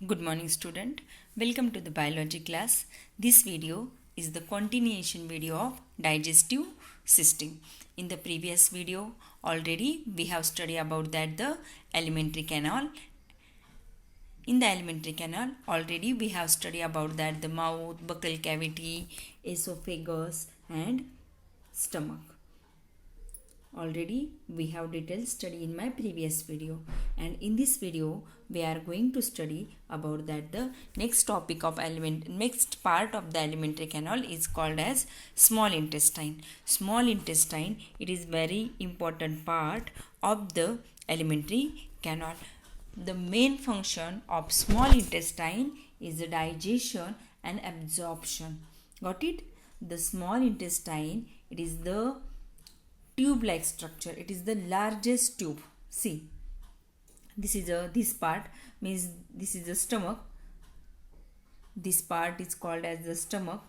Good morning student. Welcome to the biology class. This video is the continuation video of digestive system. In the previous video already we have studied about that the alimentary canal. In the alimentary canal already we have studied about that the mouth, buccal cavity, esophagus and stomach. Already we have detailed study in my previous video, and in this video we are going to study about that the next part of the alimentary canal is called as small intestine. Small intestine, it is very important part of the alimentary canal. The main function of small intestine is the digestion and absorption. Got it? The small intestine, it is the tube like structure. It is the largest tube. See, this part means this is the stomach. This part is called as the stomach.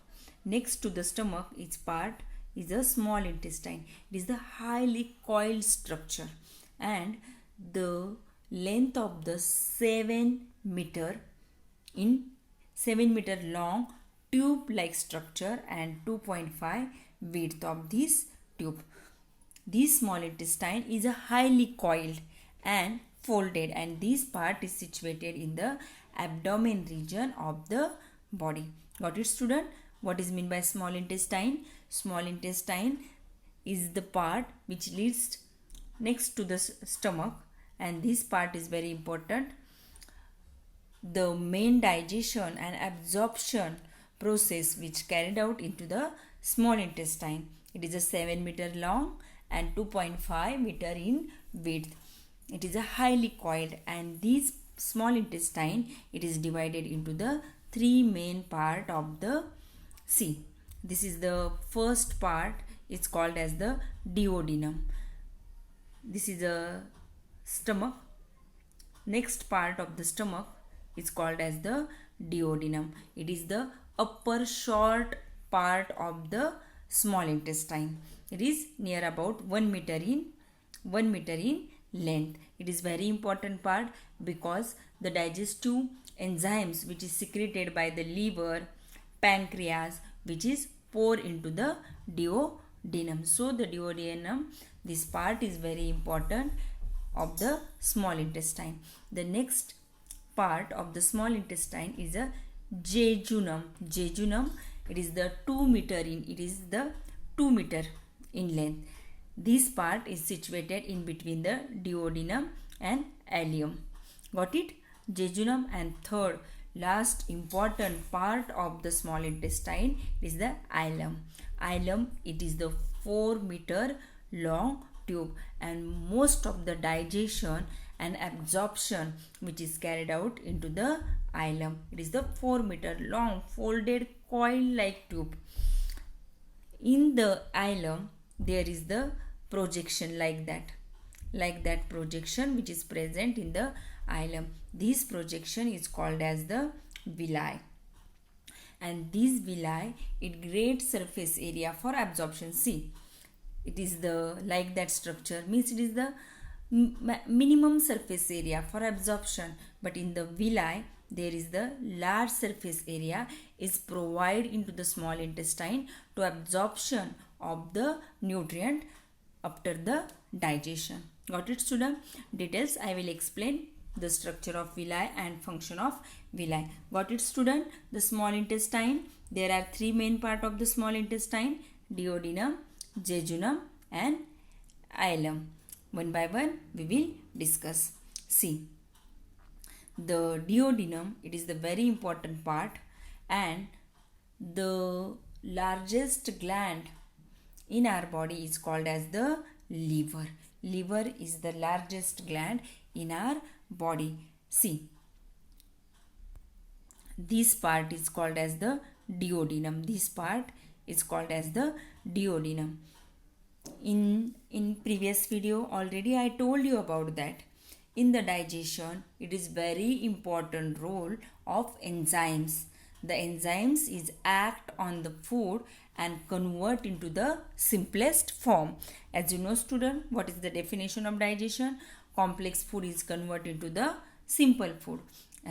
Next to the stomach, its part is the small intestine. It is the highly coiled structure, and the length of the 7 meter long tube like structure and 2.5 width of this tube. This small intestine is a highly coiled and folded, and this part is situated in the abdomen region of the body. Got it, student? What is meant by small intestine? Small intestine is the part which leads next to the stomach, and this part is very important. The main digestion and absorption process which carried out into the small intestine. It is a 7 meter long and 2.5 meter in width. It is a highly coiled, and this small intestine, it is divided into the three main part of the C. This is the first part. It's called as the duodenum. This is the stomach. Next part of the stomach is called as the duodenum. It is the upper short part of the small intestine. It is near about 1 meter in length. It is very important part because the digestive enzymes which is secreted by the liver, pancreas, which is pour into the duodenum. So the duodenum, this part is very important of the small intestine. The next part of the small intestine is a jejunum. Jejunum, it is the 2 meter in length. This part is situated in between the duodenum and ileum. Got it? Jejunum. And third, last important part of the small intestine is the ileum. Ileum, it is the 4 meter long tube, and most of the digestion and absorption which is carried out into the ileum. It is the 4 meter long folded coil like tube. In the ileum there is the projection like that projection which is present in the ileum. This projection is called as the villi, and this villi, it great surface area for absorption. See, it is the like that structure means it is the minimum surface area for absorption, but in the villi there is the large surface area is provided into the small intestine to absorption of the nutrient after the digestion. Got it, student? Details I will explain the structure of villi and function of villi. Got it, student? The small intestine, there are three main part of the small intestine: duodenum, jejunum and ileum. One by one we will discuss. See, the duodenum, it is the very important part, and the largest gland in our body is called as the liver. Liver is the largest gland in our body. See, this part is called as the duodenum. This part is called as the duodenum. In previous video already I told you about that. In the digestion, it is very important role of enzymes. The enzymes is act on the food and convert into the simplest form. As you know, student, what is the definition of digestion? Complex food is converted into the simple food,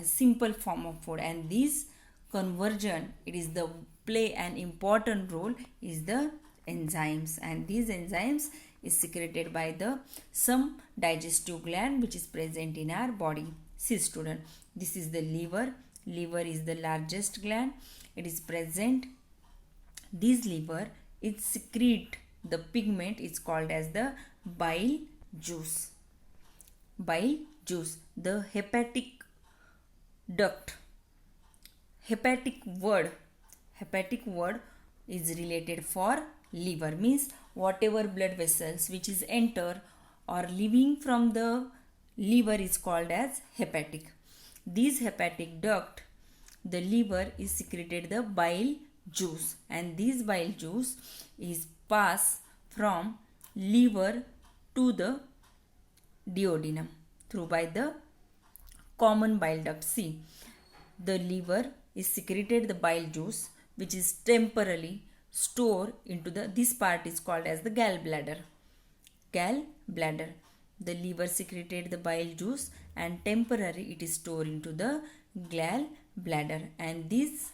a simple form of food. And this conversion, it is the play an important role is the enzymes, and these enzymes is secreted by the some digestive gland which is present in our body. See student, this is the liver. Liver is the largest gland. It is present. This liver, it secrete the pigment is called as the bile juice. Bile juice. The hepatic duct. Hepatic word is related for liver, means whatever blood vessels which is enter or leaving from the liver is called as hepatic. This hepatic duct, the liver is secreted the bile juice, and this bile juice is passed from liver to the duodenum through by the common bile duct. See, the liver is secreted the bile juice which is temporarily stored into this part is called as the gallbladder. Gallbladder. The liver secreted the bile juice and temporarily it is stored into the gallbladder, and this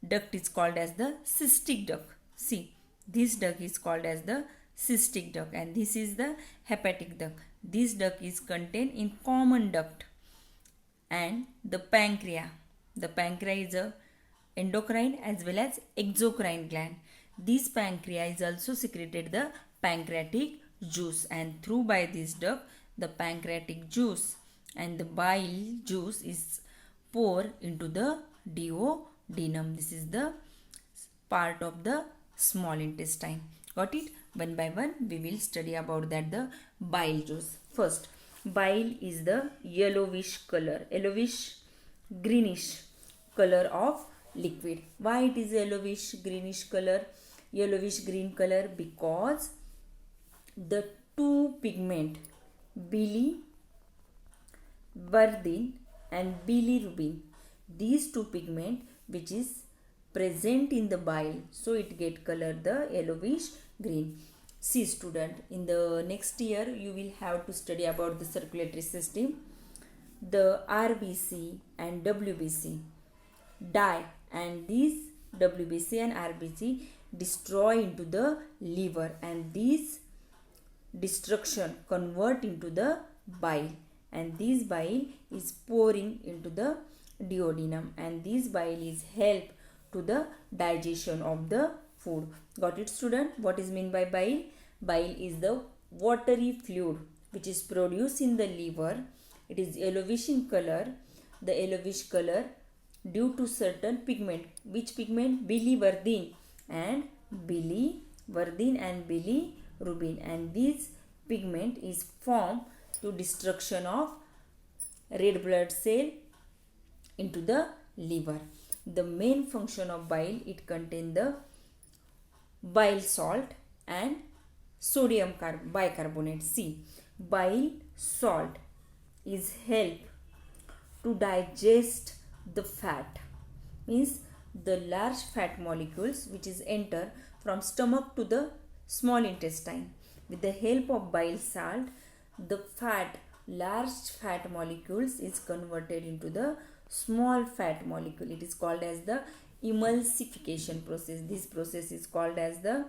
duct is called as the cystic duct. See, this duct is called as the cystic duct, and this is the hepatic duct. This duct is contained in common duct. And the pancreas. The pancreas is a endocrine as well as exocrine gland. This pancreas is also secreted the pancreatic juice, and through by this duct the pancreatic juice and the bile juice is poured into the duodenum. This is the part of the small intestine. Got it? One by one we will study about that the bile juice. First, bile is the yellowish color, yellowish greenish color of liquid. Why it is yellowish greenish color? Yellowish green color because the two pigment bilirubin and bilirubin, these two pigment which is present in the bile, so it get color the yellowish green. See student, in the next year you will have to study about the circulatory system. The RBC and WBC die, and these WBC and RBC destroy into the liver, and these destruction convert into the bile, and this bile is pouring into the duodenum, and this bile is help to the digestion of the food. Got it student? What is mean by bile? Bile is the watery fluid which is produced in the liver. It is yellowish in color. The yellowish color due to certain pigment. Which pigment? Biliverdin and bilirubin, and this pigment is formed to destruction of red blood cell into the liver. The main function of bile, it contains the bile salt and sodium bicarbonate. See, bile salt is help to digest the fat, means the large fat molecules which is enter from stomach to the small intestine. With the help of bile salt, the large fat molecules is converted into the small fat molecule. It is called as the emulsification process. This process is called as the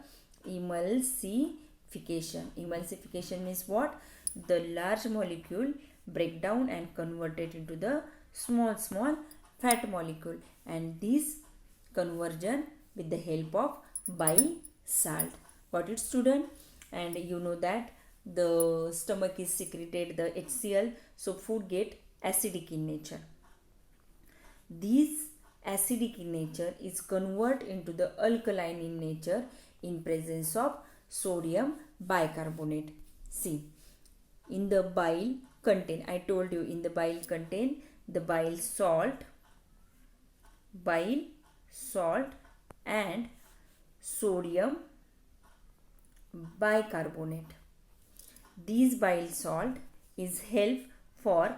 emulsification. Emulsification means what? The large molecule break down and converted into the small fat molecule, and this conversion with the help of bile salt. Got it student? And you know that the stomach is secreted the HCl, so food get acidic in nature. This acidic in nature is convert into the alkaline in nature in presence of sodium bicarbonate. See, in the bile contain, I told you, in the bile contain the bile salt and sodium bicarbonate. This bile salt is help for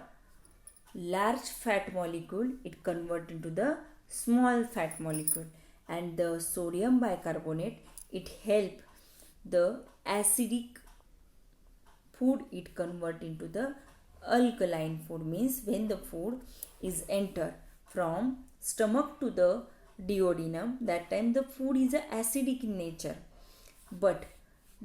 large fat molecule, it convert into the small fat molecule, and the sodium bicarbonate, it help the acidic food, it convert into the alkaline food means when the food is enter from stomach to the duodenum, that time the food is acidic in nature, but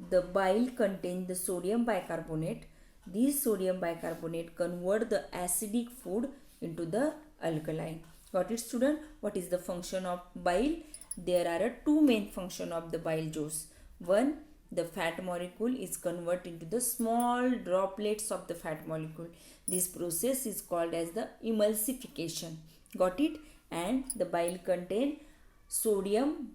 the bile contains the sodium bicarbonate. This sodium bicarbonate convert the acidic food into the alkaline. Got it, student? What is the function of bile? There are two main function of the bile juice. One, the fat molecule is converted into the small droplets of the fat molecule. This process is called as the emulsification. Got it? And the bile contain sodium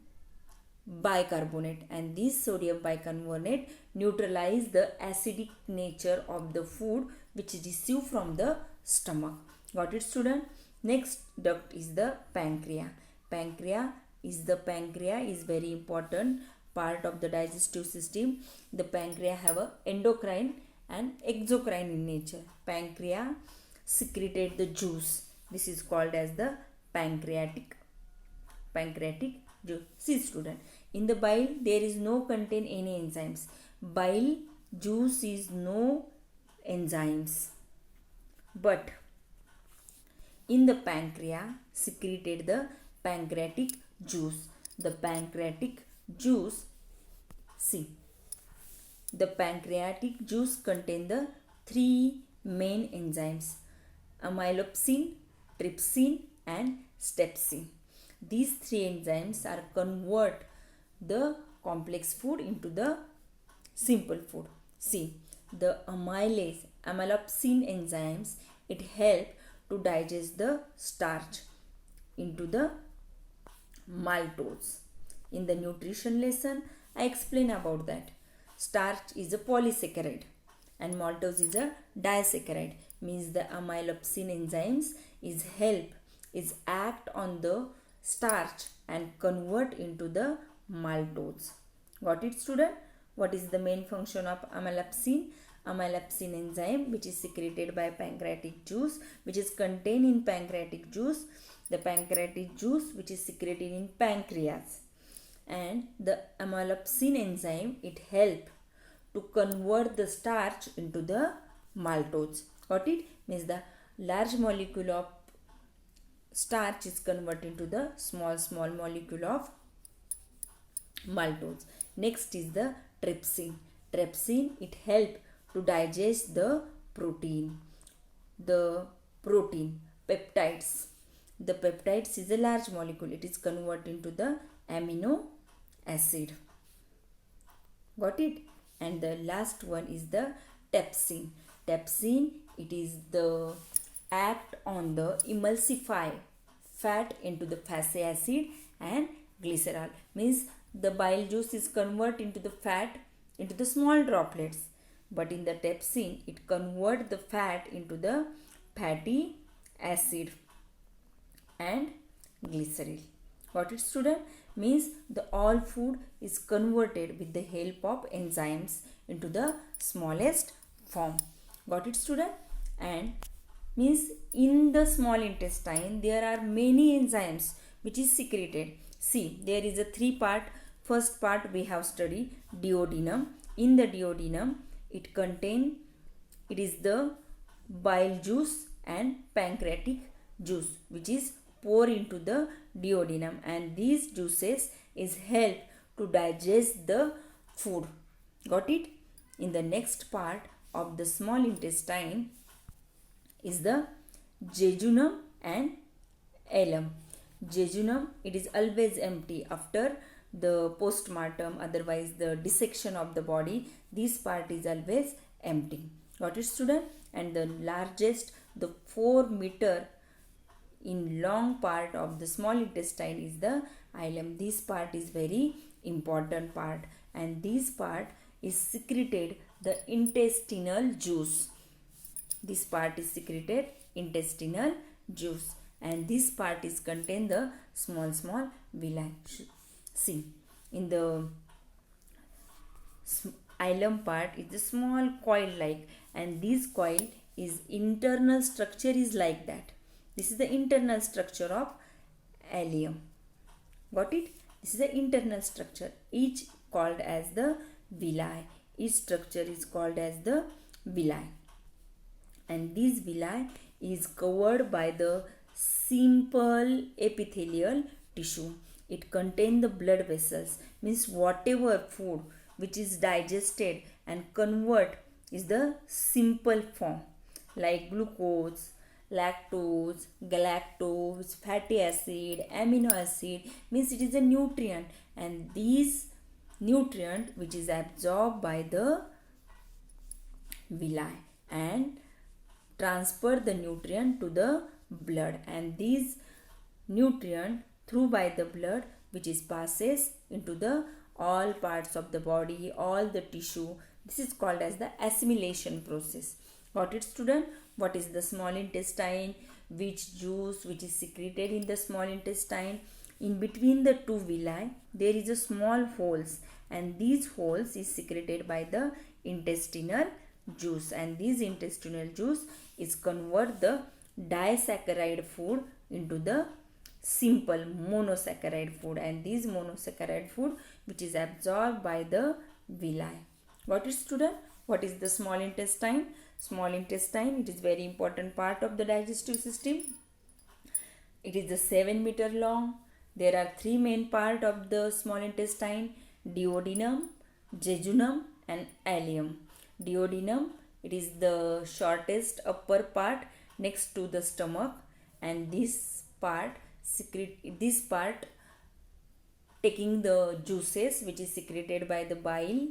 bicarbonate, and this sodium bicarbonate neutralize the acidic nature of the food which is received from the stomach. Got it, student? Next duct is the pancreas. Pancreas is very important part of the digestive system. The pancreas have a endocrine and exocrine in nature. Pancreas secreted the juice. This is called as the pancreatic juice. See, student, in the bile there is no contain any enzymes. Bile juice is no enzymes, but in the pancreas secreted the pancreatic juice. The pancreatic juice, see, the pancreatic juice contain the three main enzymes: amylopsin, trypsin and stepsin. These three enzymes are convert the complex food into the simple food. See, the amylopsin enzymes, it help to digest the starch into the maltose. In the nutrition lesson, I explain about that. Starch is a polysaccharide and maltose is a disaccharide. Means the amylopsin enzymes is act on the starch and convert into the maltose. Got it, student? What is the main function of amylopsin? Amylopsin enzyme which is secreted by pancreatic juice, which is contained in pancreatic juice. The pancreatic juice which is secreted in pancreas, and the amylopsin enzyme, it help to convert the starch into the maltose. Got it? Means the large molecule of starch is converted into the small molecule of maltose. Next is the trypsin. Trypsin, it help to digest the protein. The protein, peptides. The peptides is a large molecule. It is converted into the amino acid. Got it? And the last one is the trypsin. Trypsin, it is the act on the emulsify fat into the fatty acid and glycerol. Means the bile juice is convert into the fat into the small droplets, but in the trypsin it convert the fat into the fatty acid and glycerol. Got it, student? Means the all food is converted with the help of enzymes into the smallest form. Got it, student? And means in the small intestine there are many enzymes which is secreted. See, there is a three part. First part we have studied duodenum. In the duodenum, it is the bile juice and pancreatic juice which is pour into the duodenum, and these juices is help to digest the food. Got it? In the next part of the small intestine is the jejunum and ileum. Jejunum, it is always empty after the postmortem, otherwise the dissection of the body. This part is always empty. Got it, student? And the largest, the 4 meter in long part of the small intestine is the ileum. This part is very important part, and this part is secreted the intestinal juice. This part is secreted intestinal juice, and this part is contain the small villi. See, in the ileum part is a small coil like, and this coil is internal structure is like that. This is the internal structure of ileum. Got it? This is the internal structure, each called as the villi. Each structure is called as the villi. and this villi is covered by the simple epithelial tissue. It contains the blood vessels, means whatever food which is digested and convert is the simple form like glucose, lactose, galactose, fatty acid, amino acid, means it is a nutrient, and these nutrient which is absorbed by the villi and transfer the nutrient to the blood, and these nutrient through by the blood which is passes into the all parts of the body, all the tissue. This is called as the assimilation process. Got it, student? What is the small intestine? Which juice which is secreted in the small intestine? In between the two villi there is a small holes, and these holes is secreted by the intestinal juice, and this intestinal juice is convert the disaccharide food into the simple monosaccharide food, and this monosaccharide food which is absorbed by the villi. Got it, student? What is the small intestine? Small intestine, it is very important part of the digestive system. It is the 7 meter long. There are three main part of the small intestine: duodenum, jejunum, and ileum. Duodenum, it is the shortest upper part next to the stomach, and this part taking the juices which is secreted by the bile,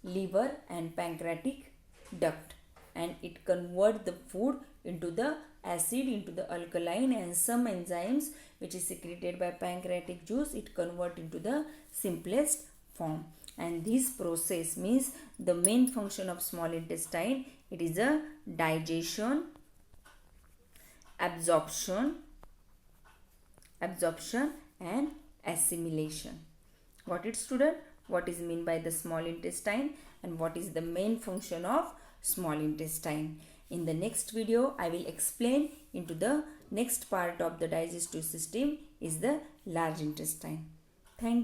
liver, and pancreatic duct, and it convert the food into the acid, into the alkaline, and some enzymes which is secreted by pancreatic juice, it convert into the simplest form. And this process means the main function of small intestine, it is a digestion, absorption and assimilation. Got it, student? What is mean by the small intestine and what is the main function of small intestine? In the next video I will explain into the next part of the digestive system is the large intestine. Thank you.